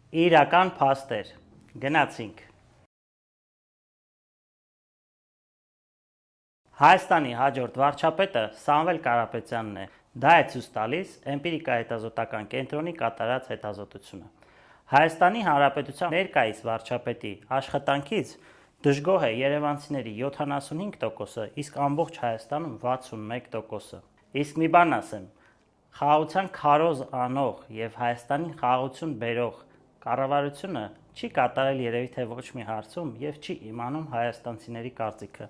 Իրական փաստեր։ Գնացինք։ Հայաստանի հաջորդ վարչապետը Սամվել Կարապետյանն է։ Դա է ցույց տալիս Էմպիրիկա հետազոտական կենտրոնի կատարած հետազոտությունը։ Հայաստանի Հանրապետության ներկայիս վարչապետի աշխատանքից դժգոհ է երևանցիների 75%-ը, իսկ ամբողջ Հայաստանում 61%-ը։ Իսկ մի բան ասեմ, խաղաղության քարոզ անող եւ Հայաստանին խաղաղություն բերող կառավարությունը չի կատարել երևի թե ոչ մի հարցում եւ չի իմանում հայաստանցիների կարծիքը։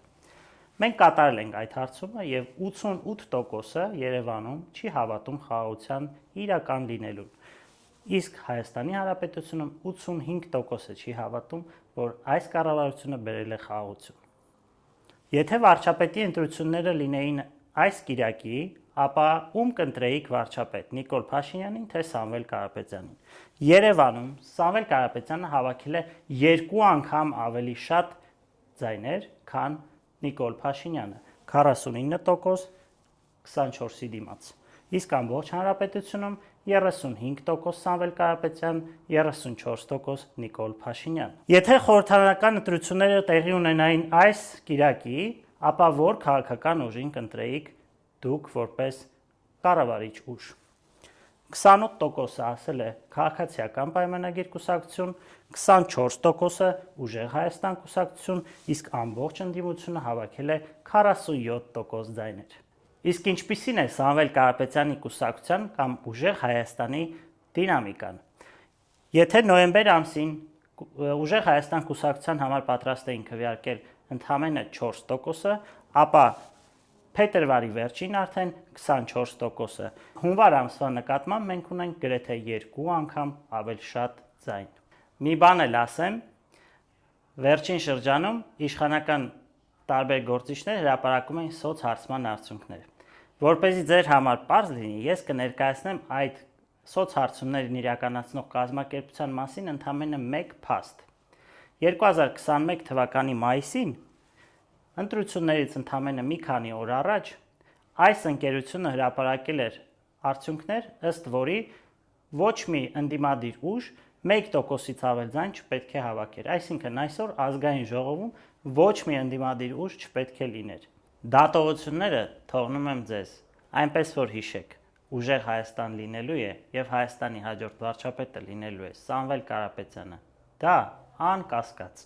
Մենք կատարել ենք այդ հարցումը եւ 88%-ը Երևանում չի հավատում խաղաղության իրական լինելուն։ Իսկ Հայաստանի Հանրապետությունում 85%-ը չի հավատում, որ այս կառավարությունը բերել է խաղաղություն։ Եթե վարչապետի ընտրությունները լինեին այս կիրակի, ապա ում կընտրեիք վարչապետ՝ Նիկոլ Փաշինյանին թե Սամվել Կարապետյանին։ Երևանում Սամվել Կարապետյանը հավաքել է 2 անգամ ավելի շատ ձայներ, քան Նիկոլ Փաշինյանը՝ 49% 24-ի դիմաց։ Իսկ ամբողջ հանրապետությունում 35% Սամվել Կարապետյան, 34% Նիկոլ Փաշինյան։ Եթե խորհրդարանական ընտրությունները տեղի ունենային այս կիրակի, ապա որ քաղաքական ուժին կընտրեիք դուք որպես կառավարիչ ուժ։ 28%-ը ասել է Քաղաքացիական պայմանագիր կուսակցություն, 24%-ը Ուժեղ Հայաստան կուսակցություն, իսկ ամբողջ ընդդիմությունը հավաքել է 47% ձայներ։ Իսկ ինչպիսին է Սամվել Կարապետյանի կուսակցության կամ Ուժեղ Հայաստանի դինամիկան։ Եթե նոյեմբեր ամսին Ուժեղ Հայաստան կուսակցության համար պատրաստ էին քվեարկել ընդամենը 4%-ը, ապա փետրվարի վերջին արդեն 24%-ը։ Հունվար ամսվա նկատմամբ մենք ունենք գրեթե 2 անգամ ավելի շատ ձայն։ Մի բան էլ ասեմ, վերջին շրջանում իշխանական տարբեր գործիչներ հրապարակում են սոցհարցման արդյունքներ։ Որպեսզի ձեր համար պարզ լինի, ես կներկայացնեմ այդ սոցհարցումներն իրականացնող կազմակերպության մասին ընդամենը մեկ փաստ։ 2021 թվականի մայիսին ընտրություններից ընդամենը մի քանի օր առաջ այս ընկերությունը հրապարակել էր արդյունքներ, ըստ որի ոչ մի ընդդիմադիր ուժ 1%-ից ավել ձայն չպետք է հավաքեր։ Այսինքն այսօր ազգային ժողովում ոչ մի ընդդիմադիր ուժ չպետք է լիներ։ Դատողությունները թողնում եմ ձեզ, այնպես որ հիշեք, Ուժեղ Հայաստան լինելու է եւ Հայաստանի հաջորդ վարչապետը լինելու է Սամվել Կարապետյանը։ Դա անկասկած։